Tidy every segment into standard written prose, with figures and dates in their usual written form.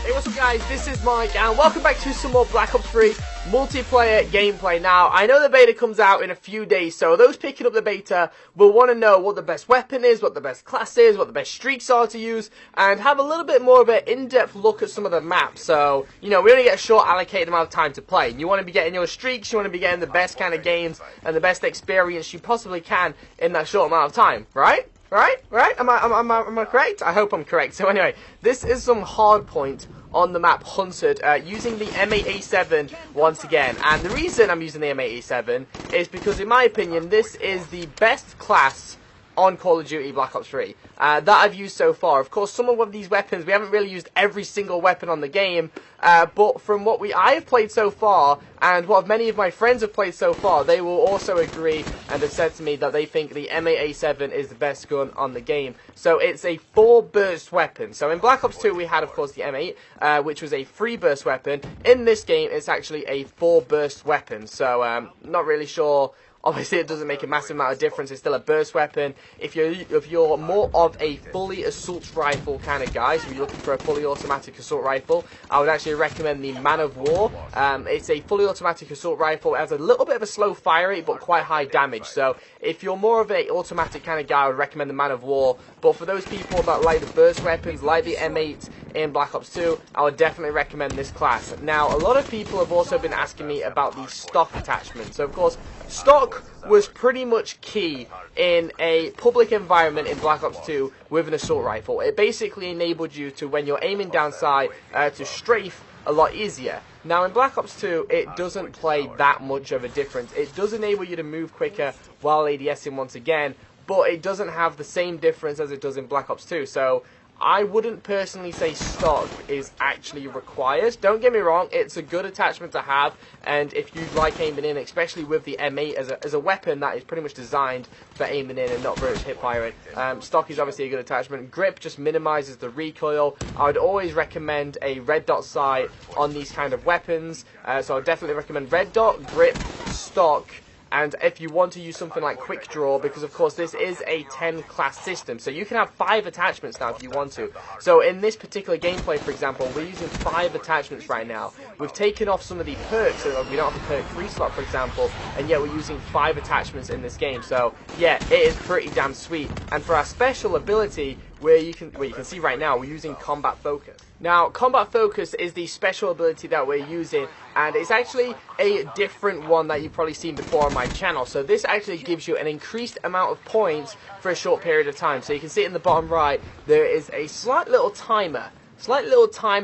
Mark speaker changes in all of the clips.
Speaker 1: Hey, what's up guys, this is Mike and welcome back to some more Black Ops 3 multiplayer gameplay. Now, I know the beta comes out in a few days, so those picking up the beta will want to know what the best weapon is, what the best class is, what the best streaks are to use, and have a little bit more of an in-depth look at some of the maps. So, you know, we only get a short allocated amount of time to play. You want to be getting your streaks, you want to be getting the best kind of games and the best experience you possibly can in that short amount of time, right? Right? Am I correct? I hope I'm correct. So anyway, this is some hard point on the map Hunted, using the M8A7 once again. And the reason I'm using the M8A7 is because, in my opinion, this is the best class on Call of Duty Black Ops 3 that I've used so far. Of course, some of these weapons, we haven't really used every single weapon on the game, but from what I've played so far, and what many of my friends have played so far, they will also agree and have said to me that they think the M8A7 is the best gun on the game. So it's a 4-burst weapon. So in Black Ops 2 we had, of course, the M8, which was a 3-burst weapon. In this game it's actually a 4-burst weapon. So not really sure. Obviously, it doesn't make a massive amount of difference. It's still a burst weapon. If you're more of a fully assault rifle kind of guy, so you're looking for a fully automatic assault rifle, I would actually recommend the Man of War. It's a fully automatic assault rifle. It has a little bit of a slow fire rate, but quite high damage. So if you're more of an automatic kind of guy, I would recommend the Man of War. But for those people that like the burst weapons, like the M8 in Black Ops 2, I would definitely recommend this class. Now, a lot of people have also been asking me about the stock attachment. So, of course, stock was pretty much key in a public environment in Black Ops 2 with an assault rifle. It basically enabled you to, when you're aiming down sight, to strafe a lot easier. Now in Black Ops 2, it doesn't play that much of a difference. It does enable you to move quicker while ADSing once again, but it doesn't have the same difference as it does in Black Ops 2. So I wouldn't personally say stock is actually required. Don't get me wrong, it's a good attachment to have, and if you like aiming in, especially with the M8 as a weapon that is pretty much designed for aiming in and not very much hip firing, stock is obviously a good attachment. Grip just minimizes the recoil. I would always recommend a red dot sight on these kind of weapons, so I would definitely recommend red dot, grip, stock. And if you want to use something like Quick Draw, because of course this is a 10 class system, so you can have 5 attachments now if you want to. So in this particular gameplay, for example, we're using 5 attachments right now. We've taken off some of the perks, so we don't have a perk 3 slot, for example, and yet we're using 5 attachments in this game. So yeah, it is pretty damn sweet. And for our special ability, where you can see right now, we're using Combat Focus. Now, Combat Focus is the special ability that we're using, and it's actually a different one that you've probably seen before on my channel. So this actually gives you an increased amount of points for a short period of time. So you can see in the bottom right, there is a slight little timer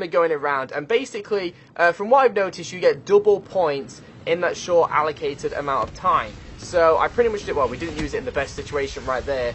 Speaker 1: going around, and basically, from what I've noticed, you get double points in that short allocated amount of time. So I pretty much did, well, we didn't use it in the best situation right there.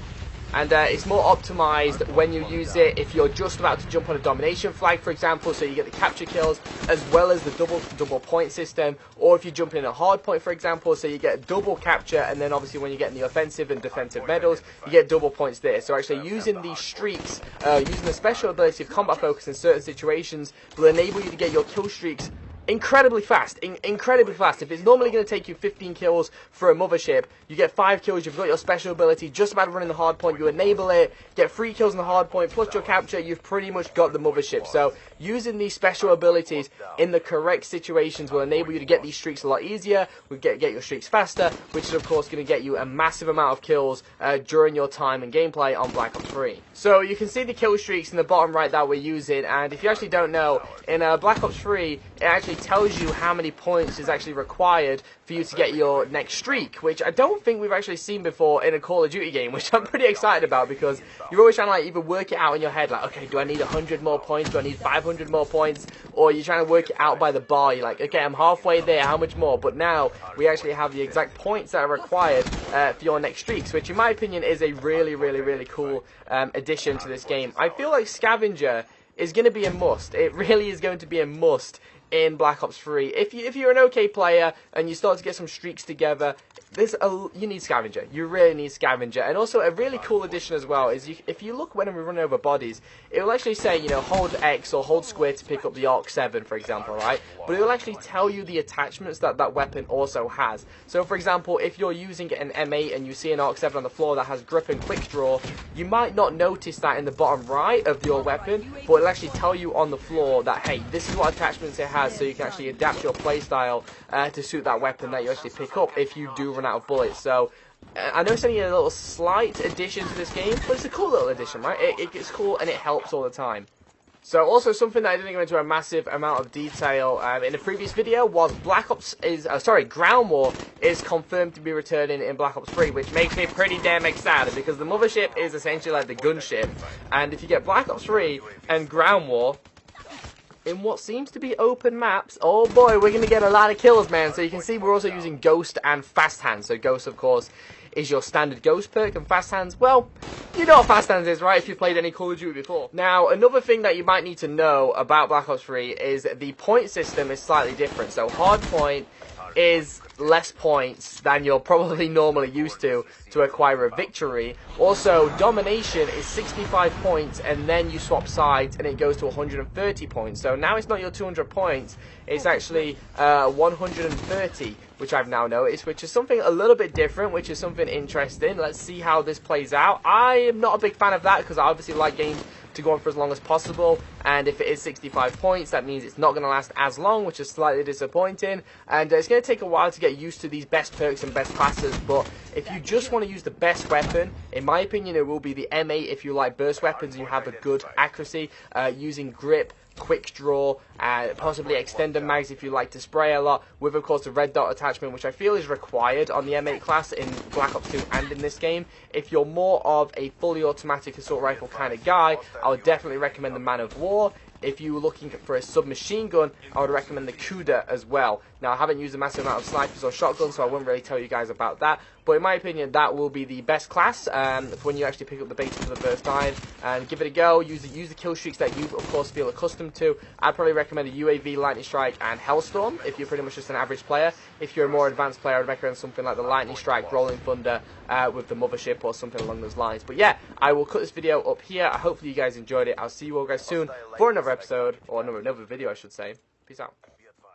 Speaker 1: And it's more optimized when you use it if you're just about to jump on a domination flag, for example, so you get the capture kills as well as the double point system, or if you jump in a hard point, for example, so you get double capture, and then obviously when you get in the offensive and defensive medals, you get double points there. So actually using these streaks, using the special ability of Combat Focus in certain situations will enable you to get your kill streaks incredibly fast, incredibly fast. If it's normally going to take you 15 kills for a mothership, you get 5 kills, you've got your special ability, just about to run in the hard point, you enable it, get 3 kills in the hard point, plus your capture, you've pretty much got the mothership. So using these special abilities in the correct situations will enable you to get these streaks a lot easier, get your streaks faster, which is of course going to get you a massive amount of kills during your time in gameplay on Black Ops 3. So you can see the kill streaks in the bottom right that we're using, and if you actually don't know, in Black Ops 3, it actually tells you how many points is actually required for you to get your next streak, which I don't think we've actually seen before in a Call of Duty game, which I'm pretty excited about, because you're always trying to like either work it out in your head, like, okay, do I need 100 more points, do I need 500 more points, or you're trying to work it out by the bar, you're like, okay, I'm halfway there, how much more? But now we actually have the exact points that are required for your next streaks, which in my opinion is a really cool addition to this game. I feel like Scavenger is going to be a must. It really is going to be a must in Black Ops 3. If you're an okay player and you start to get some streaks together, you need Scavenger. You really need Scavenger. And also, a really cool addition as well is if you look when we run over bodies, it will actually say, you know, hold X or hold square to pick up the Arc 7, for example, right? But it will actually tell you the attachments that that weapon also has. So, for example, if you're using an M8 and you see an Arc 7 on the floor that has grip and quick draw, you might not notice that in the bottom right of your weapon, but it'll actually tell you on the floor that, hey, this is what attachments it has, so you can actually adapt your playstyle to suit that weapon that you actually pick up if you do run out of bullets. So I know it's only a little slight addition to this game, but it's a cool little addition, right? It's cool and it helps all the time. So also something that I didn't go into a massive amount of detail in the previous video was Ground War is confirmed to be returning in Black Ops 3, which makes me pretty damn excited because the mothership is essentially like the gunship, and if you get Black Ops 3 and Ground War in what seems to be open maps, oh boy, we're going to get a lot of kills, man. So you can see we're also using Ghost and Fast Hands. So Ghost, of course, is your standard Ghost perk, and Fast Hands, well, you know what Fast Hands is, right, if you've played any Call of Duty before. Now, another thing that you might need to know about Black Ops 3 is the point system is slightly different. So hard point is less points than you're probably normally used to acquire a victory. Also, domination is 65 points, and then you swap sides and it goes to 130 points. So now it's not your 200 points, it's actually 130, which I've now noticed, which is something a little bit different, which is something interesting. Let's see how this plays out. I am not a big fan of that because I obviously like games to go on for as long as possible, and if it is 65 points, that means it's not going to last as long, which is slightly disappointing, and it's going to take a while to get used to these best perks and best classes. But if you just want to use the best weapon, in my opinion, it will be the M8 if you like burst weapons and you have a good accuracy, using grip, quick draw, possibly extender mags if you like to spray a lot, with of course the red dot attachment, which I feel is required on the M8 class in Black Ops 2 and in this game. If you're more of a fully automatic assault rifle kind of guy, I would definitely recommend the Man of War. If you were looking for a submachine gun, I would recommend the Kuda as well. Now, I haven't used a massive amount of snipers or shotguns, so I wouldn't really tell you guys about that. But in my opinion, that will be the best class when you actually pick up the beta for the first time. And give it a go. Use the kill streaks that you, of course, feel accustomed to. I'd probably recommend a UAV, Lightning Strike, and Hellstorm if you're pretty much just an average player. If you're a more advanced player, I'd recommend something like the Lightning Strike, Rolling Thunder with the Mothership or something along those lines. But yeah, I will cut this video up here. Hopefully you guys enjoyed it. I'll see you all guys soon for another episode, or another video, I should say. Peace out.